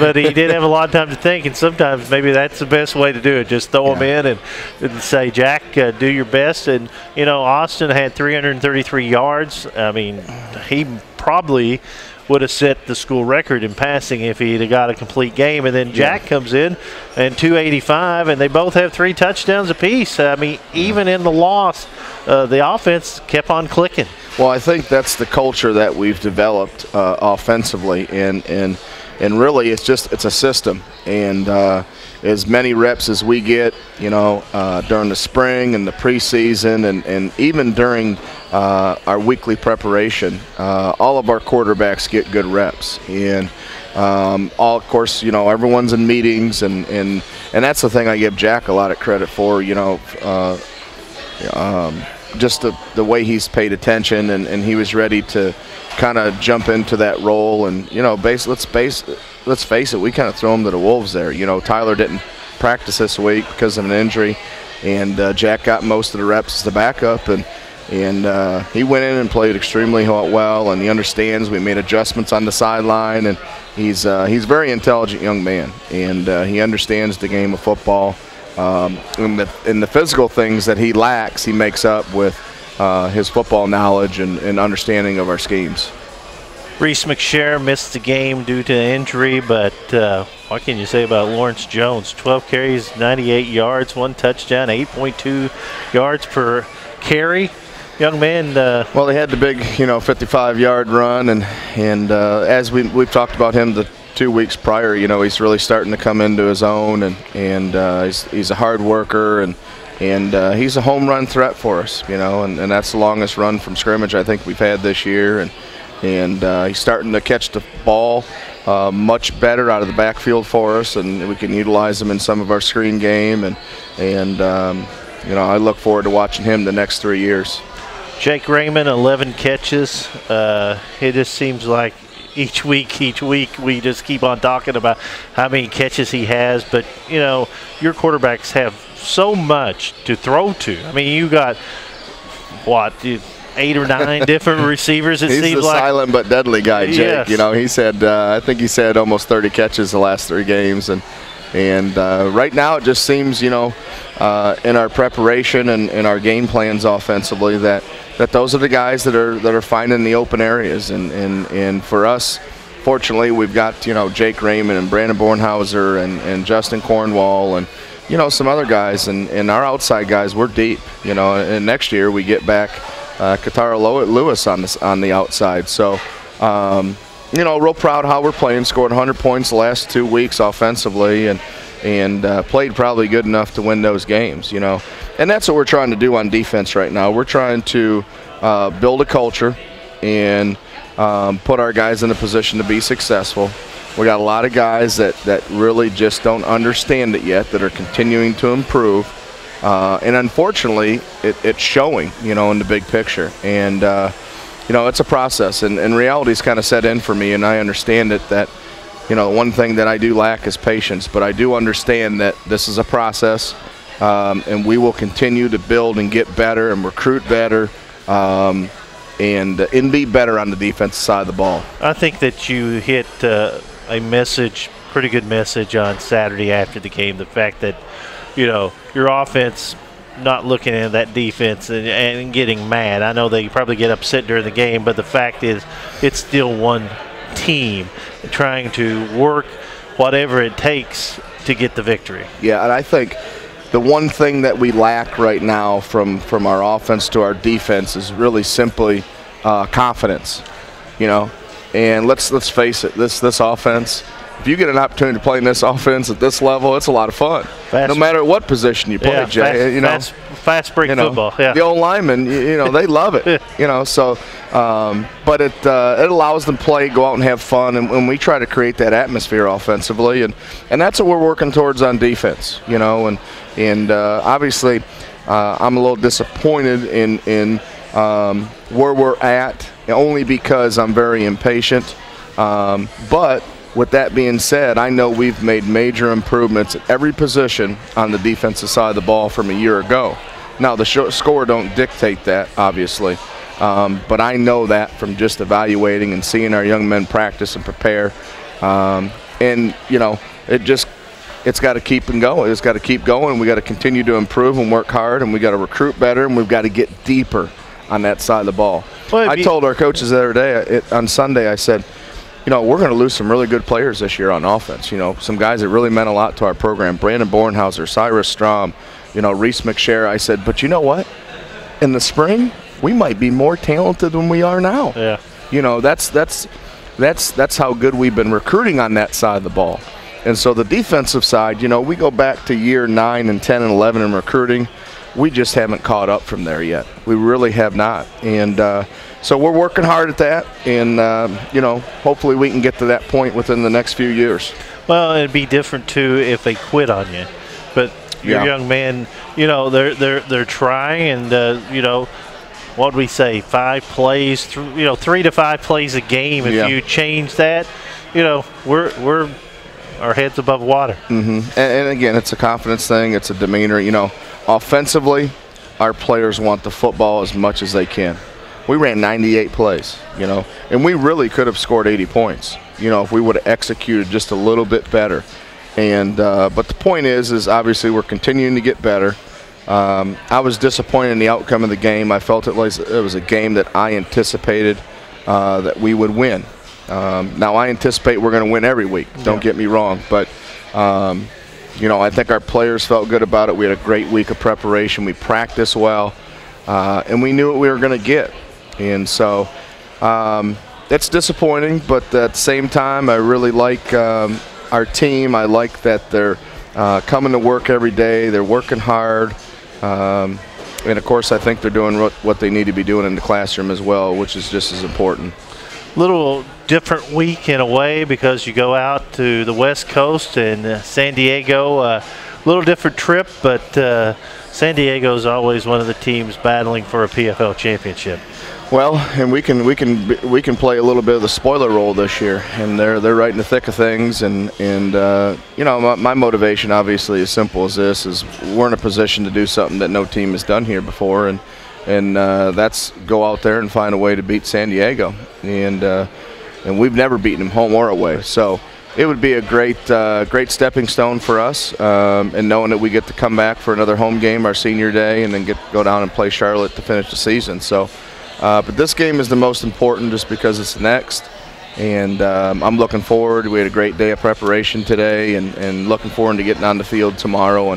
but he did have a lot of time to think, and sometimes maybe that's the best way to do it. Just throw him in and say, Jack, do your best. And Austin had 333 yards. I mean, he probably would have set the school record in passing if he'd have got a complete game. And then Jack comes in and 285, and they both have 3 touchdowns apiece. I mean, even in the loss, the offense kept on clicking. Well, I think that's the culture that we've developed offensively, and really it's a system. And as many reps as we get, during the spring and the preseason, and even during our weekly preparation, all of our quarterbacks get good reps. And of course, everyone's in meetings, and that's the thing I give Jack a lot of credit for. Just the way he's paid attention, and he was ready to kind of jump into that role. And let's face it, we kind of throw him to the wolves there. Tyler didn't practice this week because of an injury, and Jack got most of the reps as the backup, and he went in and played extremely well, and he understands. We made adjustments on the sideline, and he's a very intelligent young man, and he understands the game of football. And the physical things that he lacks, he makes up with his football knowledge and understanding of our schemes. Reese McSher missed the game due to injury, but what can you say about Lawrence Jones? 12 carries, 98 yards, 1 touchdown, 8.2 yards per carry. Young man. Well, they had the big, 55-yard run, and as we've talked about him, the 2 weeks prior, you know, he's really starting to come into his own, and he's a hard worker, and he's a home run threat for us, you know, and that's the longest run from scrimmage I think we've had this year, and he's starting to catch the ball much better out of the backfield for us, and we can utilize him in some of our screen game, and you know, I look forward to watching him the next 3 years. Jake Raymond, 11 catches. It just seems like each week we just keep on talking about how many catches he has, but you know, your quarterbacks have so much to throw to. I mean, you got what, 8 or 9 different receivers, it He's seems the like. silent but deadly guy, Jake. Yes. You know, he said, I think he said almost 30 catches the last 3 games, and right now it just seems, you know, in our preparation and in our game plans offensively, that those are the guys that are finding the open areas, and for us, fortunately, we've got, you know, Jake Raymond and Brandon Bornhauser and Justin Cornwall and, you know, some other guys, and our outside guys, we're deep, you know, and next year we get back Katara Lewis on the outside, so you know, real proud how we're playing. Scored 100 points the last 2 weeks offensively, and played probably good enough to win those games, you know. And that's what we're trying to do on defense right now. We're trying to build a culture and put our guys in a position to be successful. We got a lot of guys that really just don't understand it yet, that are continuing to improve. And unfortunately, it's showing, you know, in the big picture. And you know, it's a process, and reality's kind of set in for me, and I understand it, that, you know, one thing that I do lack is patience, but I do understand that this is a process, and we will continue to build and get better and recruit better, and be better on the defensive side of the ball. I think that you hit a message, pretty good message on Saturday after the game, the fact that, you know, your offense not looking at that defense and getting mad. I know they probably get upset during the game, but the fact is it's still one team trying to work whatever it takes to get the victory. Yeah, and I think the one thing that we lack right now from our offense to our defense is really simply confidence, you know. And let's face it, this offense, if you get an opportunity to play in this offense at this level, it's a lot of fun. No matter what position you play, yeah, Jay. You know, fast break football. Yeah. The old linemen, you know, they love it. You know, so but it allows them to play, go out and have fun, and we try to create that atmosphere offensively, and that's what we're working towards on defense. You know, and obviously, I'm a little disappointed in where we're at, only because I'm very impatient, but. With that being said, I know we've made major improvements at every position on the defensive side of the ball from a year ago. Now, the score don't dictate that, obviously, but I know that from just evaluating and seeing our young men practice and prepare. And, you know, it's got to keep going. It's got to keep going. We got to continue to improve and work hard, and we got to recruit better, and we've got to get deeper on that side of the ball. Well, I told our coaches the other day, on Sunday, I said, you know, we're going to lose some really good players this year on offense. You know, some guys that really meant a lot to our program. Brandon Bornhauser, Cyrus Strom, you know, Reese McShare. I said, but you know what? In the spring, we might be more talented than we are now. Yeah. You know, that's how good we've been recruiting on that side of the ball. And so the defensive side, you know, we go back to year 9 and 10 and 11 in recruiting. We just haven't caught up from there yet. We really have not. And so we're working hard at that, and you know, hopefully we can get to that point within the next few years. Well, it'd be different too if they quit on you, but your young man, you know, they're trying, and you know, what do we say, 5 plays, you know, 3 to 5 plays a game. If you change that, you know, we're our heads above water. Mm-hmm. And again, it's a confidence thing. It's a demeanor. You know, offensively, our players want the football as much as they can. We ran 98 plays, you know, and we really could have scored 80 points, you know, if we would have executed just a little bit better. And but the point is obviously we're continuing to get better. I was disappointed in the outcome of the game. I felt it was a game that I anticipated that we would win. Now I anticipate we're going to win every week. Don't get me wrong, but you know, I think our players felt good about it. We had a great week of preparation. We practiced well, and we knew what we were going to get. And so, it's disappointing, but at the same time, I really like our team. I like that they're coming to work every day. They're working hard. And, of course, I think they're doing what they need to be doing in the classroom as well, which is just as important. Little different week in a way because you go out to the West Coast and San Diego. A little different trip, but San Diego is always one of the teams battling for a PFL championship. Well, and we can play a little bit of the spoiler role this year, and they're right in the thick of things. And you know, my motivation obviously is simple as this: is we're in a position to do something that no team has done here before, and that's go out there and find a way to beat San Diego. And we've never beaten them home or away, so it would be a great stepping stone for us. And knowing that we get to come back for another home game, our senior day, and then go down and play Charlotte to finish the season. So. But this game is the most important just because it's the next, and I'm looking forward. We had a great day of preparation today, and looking forward to getting on the field tomorrow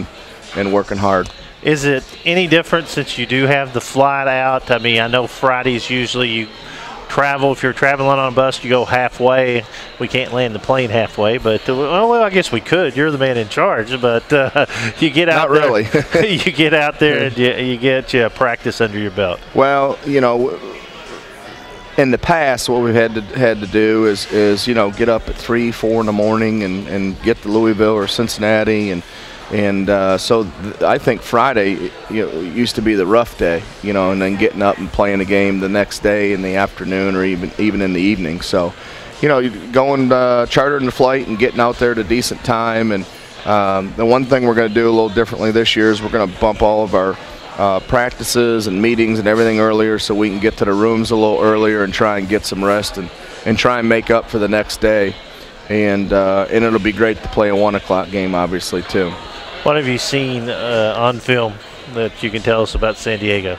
and working hard. Is it any different since you do have the flight out? I mean, I know Fridays usually you travel. If you're traveling on a bus, you go halfway. We can't land the plane halfway, but well, I guess we could. You're the man in charge, but you get out Not really. there. You get out there and you get your practice under your belt. Well, you know, in the past, what we've had to do is you know, get up at 3, 4 in the morning and get to Louisville or Cincinnati, and so I think Friday, you know, used to be the rough day, you know, and then getting up and playing a game the next day in the afternoon or even in the evening. So, you know, going chartering the flight and getting out there at a decent time. And the one thing we're going to do a little differently this year is we're going to bump all of our practices and meetings and everything earlier so we can get to the rooms a little earlier and try and get some rest and try and make up for the next day. And it'll be great to play a 1 o'clock game, obviously, too. What have you seen on film that you can tell us about San Diego?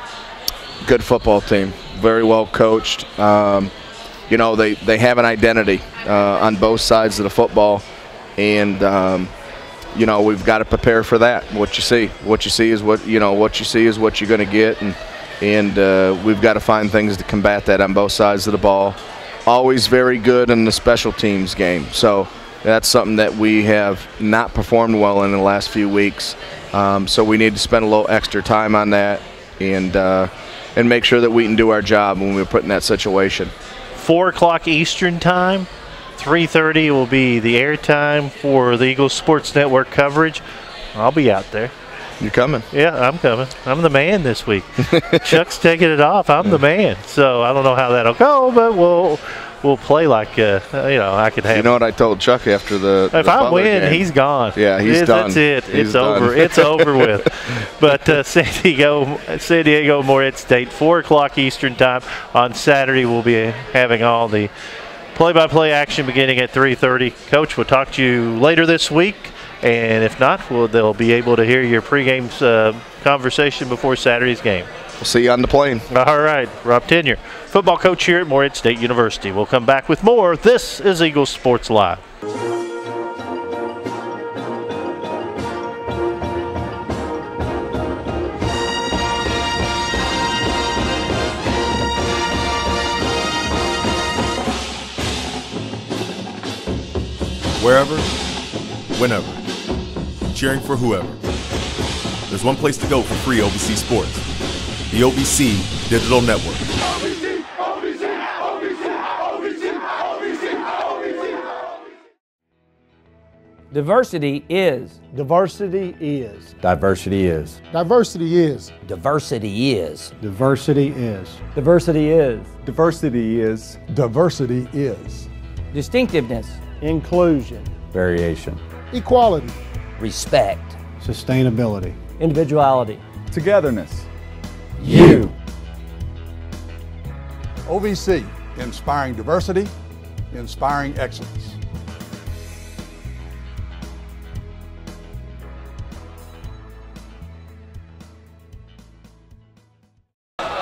Good football team, very well coached. You know, they have an identity on both sides of the football, and you know, we've got to prepare for that. What you see is what you're going to get, and we've got to find things to combat that on both sides of the ball. Always very good in the special teams game. So. That's something that we have not performed well in the last few weeks. So we need to spend a little extra time on that and make sure that we can do our job when we're put in that situation. 4 o'clock Eastern time, 3:30 will be the air time for the Eagles Sports Network coverage. I'll be out there. You coming? Yeah, I'm coming. I'm the man this week. Chuck's taking it off. I'm the man. So I don't know how that'll go, but we'll play like, you know, I could have. You know what I told Chuck after the If I win, game? He's gone. Yeah, he's done. That's it. He's it's over. It's over with. But San Diego, Morehead State, 4 o'clock Eastern time on Saturday. We'll be having all the play-by-play action beginning at 3:30. Coach, we'll talk to you later this week. And if not, they'll be able to hear your pregame conversation before Saturday's game. We'll see you on the plane. All right. Rob Tenyer, football coach here at Morehead State University. We'll come back with more. This is Eagles Sports Live. Wherever, whenever, cheering for whoever. There's one place to go for free OVC sports, the OVC Digital Network. Diversity is. Diversity is. Diversity is. Diversity is. Diversity is. Diversity is. Diversity is. Diversity is. Diversity is. Distinctiveness. Inclusion. Variation. Equality. Respect. Sustainability. Individuality. Togetherness. You. OVC, inspiring diversity, inspiring excellence.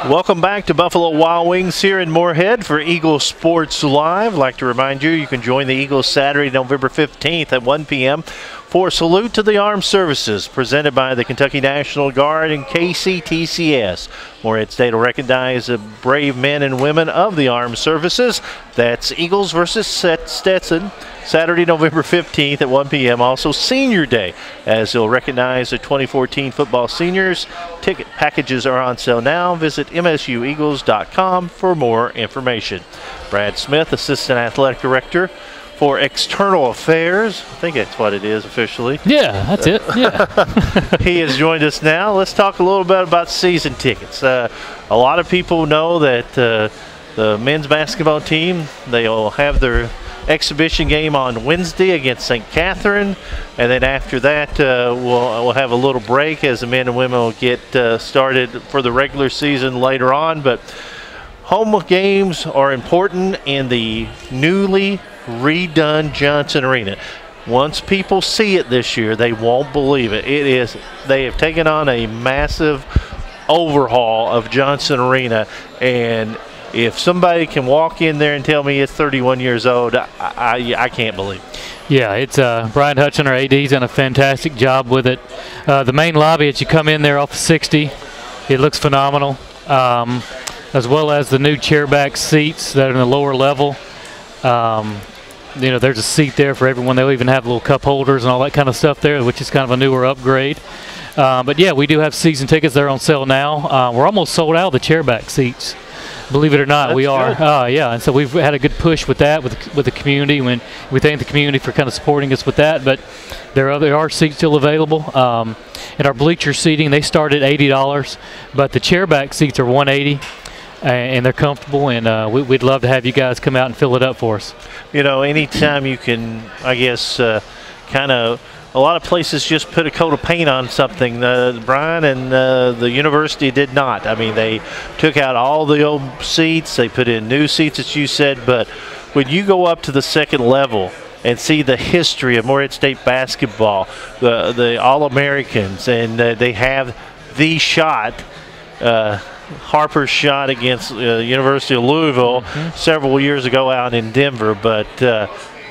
Welcome back to Buffalo Wild Wings here in Morehead for Eagles Sports Live. I'd like to remind you, you can join the Eagles Saturday, November 15th at 1 p.m. for Salute to the Armed Services, presented by the Kentucky National Guard and KCTCS. Morehead State will recognize the brave men and women of the armed services. That's Eagles versus Stetson, Saturday, November 15th at 1 p.m. Also Senior Day, as they'll recognize the 2014 football seniors. Ticket packages are on sale now. Visit msueagles.com for more information. Brad Smith, Assistant Athletic Director for External Affairs. I think that's what it is officially. Yeah, that's it. Yeah. He has joined us now. Let's talk a little bit about season tickets. A lot of people know that the men's basketball team, they'll have their exhibition game on Wednesday against St. Catherine, and then after that we'll have a little break as the men and women will get started for the regular season later on. But home games are important in the newly redone Johnson Arena. Once people see it this year, they won't believe it. They have taken on a massive overhaul of Johnson Arena, and if somebody can walk in there and tell me it's 31 years old, I can't believe it. Yeah, it's Brian Hutchin, our AD's done a fantastic job with it. The main lobby, as you come in there off of 60, it looks phenomenal, as well as the new chairback seats that are in the lower level. You know, there's a seat there for everyone. They'll even have little cup holders and all that kind of stuff there, which is kind of a newer upgrade. But yeah, we do have season tickets. They're on sale now. We're almost sold out of the chairback seats. Believe it or not, we are. Yeah, and so we've had a good push with that, with the community. When we thank the community for kind of supporting us with that. But there are seats still available. And our bleacher seating, they start at $80, but the chairback seats are $180. And they're comfortable, and we'd love to have you guys come out and fill it up for us. You know, anytime you can, I guess, kind of, a lot of places just put a coat of paint on something. Brian and the university did not. I mean, they took out all the old seats, they put in new seats, as you said, but when you go up to the second level and see the history of Morehead State basketball, the All-Americans, and they have the shot, Harper's shot against University of Louisville several years ago out in Denver, but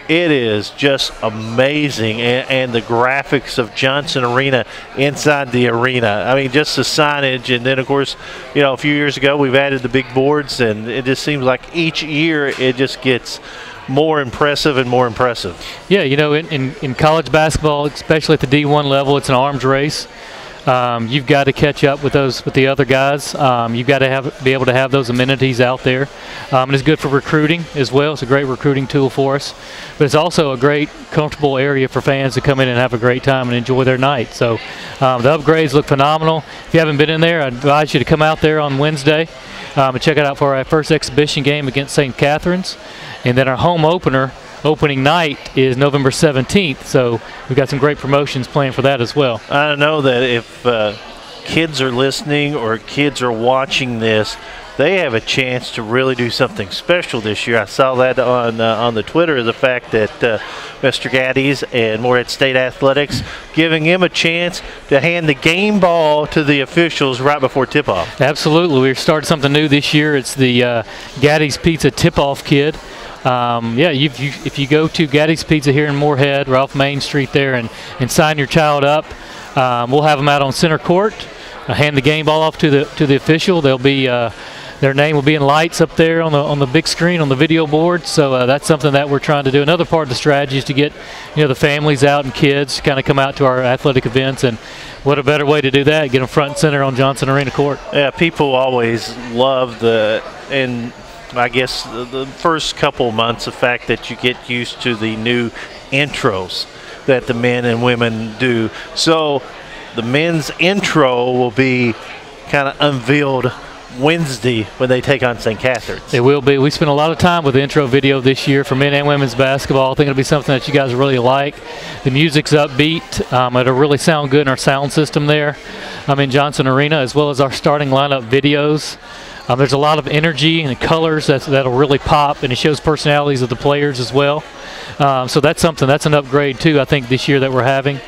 it is just amazing, and the graphics of Johnson Arena inside the arena. I mean, just the signage, and then of course, you know, a few years ago we've added the big boards, and it just seems like each year it just gets more impressive and more impressive. Yeah, you know, in college basketball, especially at the D1 level, it's an arms race. You've got to catch up with the other guys. You've got to be able to have those amenities out there, and it's good for recruiting as well. It's a great recruiting tool for us, but it's also a great, comfortable area for fans to come in and have a great time and enjoy their night. So the upgrades look phenomenal. If you haven't been in there, I advise you to come out there on Wednesday and check it out for our first exhibition game against St. Catherine's, and then our home opening night is November 17th, so we've got some great promotions planned for that as well. I know that if kids are listening or kids are watching this, they have a chance to really do something special this year. I saw that on the Twitter, the fact that Mr. Gaddy's and Morehead State Athletics giving him a chance to hand the game ball to the officials right before tip-off. Absolutely. We've started something new this year. It's the Gaddy's Pizza Tip-Off Kid. Yeah, if you go to Gaddy's Pizza here in Morehead, or off Main Street there, and sign your child up, we'll have them out on center court. Hand the game ball off to the official. They'll be their name will be in lights up there on the big screen on the video board. So that's something that we're trying to do. Another part of the strategy is to get the families out and kids to kind of come out to our athletic events, and what a better way to do that? Get them front and center on Johnson Arena court. Yeah, people always love I guess the first couple months, the fact that you get used to the new intros that the men and women do. So the men's intro will be kind of unveiled Wednesday when they take on St. Catherine's. It will be. We spent a lot of time with the intro video this year for men and women's basketball. I think it'll be something that you guys really like. The music's upbeat. It'll really sound good in our sound system there in Johnson Arena, as well as our starting lineup videos. There's a lot of energy and colors that'll really pop, and it shows personalities of the players as well. So that's an upgrade too, I think, this year that we're having.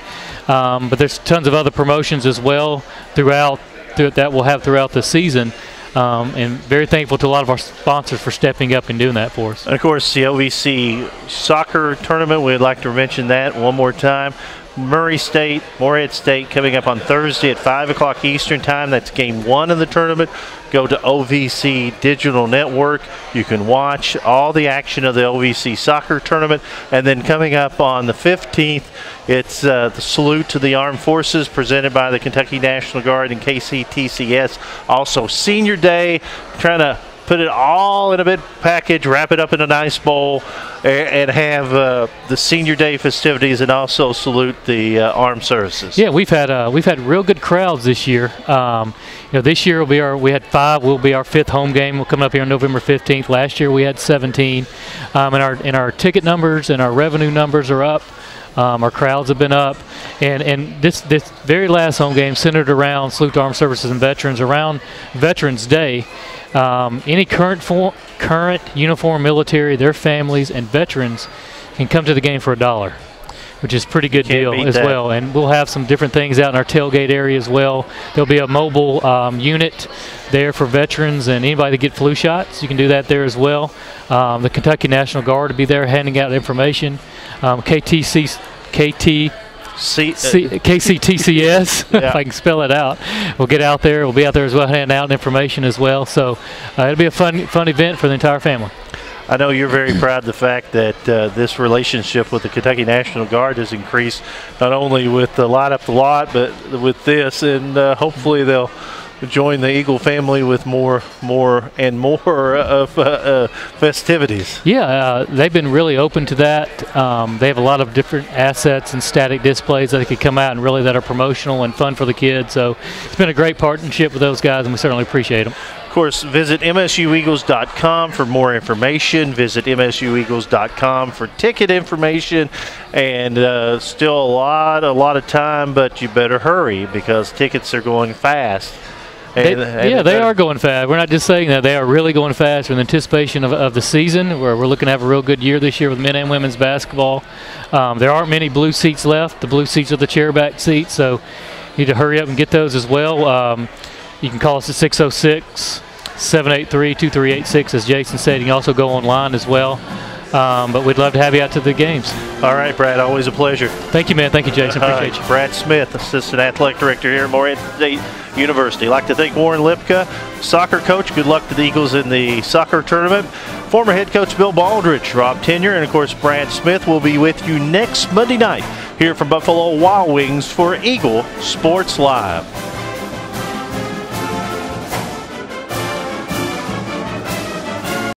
But there's tons of other promotions as well that we'll have throughout the season. And very thankful to a lot of our sponsors for stepping up and doing that for us. And of course, the OVC soccer tournament, we'd like to mention that one more time. Murray State, Morehead State coming up on Thursday at 5 o'clock Eastern Time. That's game 1 of the tournament. Go to OVC Digital Network. You can watch all the action of the OVC soccer tournament. And then coming up on the 15th, it's the Salute to the Armed Forces presented by the Kentucky National Guard and KCTCS. Also Senior Day, trying to put it all in a big package, wrap it up in a nice bowl, and have the Senior Day festivities, and also salute the armed services. Yeah, we've had real good crowds this year. This year we had 5. Will be our 5th home game. We'll come up here on November 15th. Last year we had 17. And our ticket numbers and our revenue numbers are up. Our crowds have been up, and this very last home game centered around Salute to Armed Services and Veterans, around Veterans Day. Any current uniform military, their families, and veterans can come to the game for $1, which is a pretty good deal as well. And we'll have some different things out in our tailgate area as well. There'll be a mobile unit there for veterans and anybody that get flu shots. You can do that there as well. The Kentucky National Guard will be there handing out information. KCTCS, if I can spell it out. We'll get out there. We'll be out there as well, handing out information as well. So it'll be a fun event for the entire family. I know you're very proud of the fact that this relationship with the Kentucky National Guard has increased, not only with the Light Up the Lot, but with this, and hopefully they'll join the Eagle family with more of festivities. Yeah, they've been really open to that. They have a lot of different assets and static displays that could come out and really that are promotional and fun for the kids. So it's been a great partnership with those guys, and we certainly appreciate them. Of course, visit MSUEagles.com for more information. Visit MSUEagles.com for ticket information. And still a lot of time, but you better hurry because tickets are going fast. They are going fast. We're not just saying that. They are really going fast in anticipation of the season, where we're looking to have a real good year this year with men and women's basketball. There aren't many blue seats left. The blue seats are the chairback seats, so you need to hurry up and get those as well. You can call us at 606-783-2386, as Jason said. You can also go online as well. But we'd love to have you out to the games. All right, Brad, always a pleasure. Thank you, man. Thank you, Jason. Appreciate you. Brad Smith, Assistant Athletic Director here at Morehead State University. I'd like to thank Warren Lipka, soccer coach. Good luck to the Eagles in the soccer tournament. Former head coach Bill Baldridge, Rob Tenyer, and, of course, Brad Smith will be with you next Monday night here from Buffalo Wild Wings for Eagle Sports Live.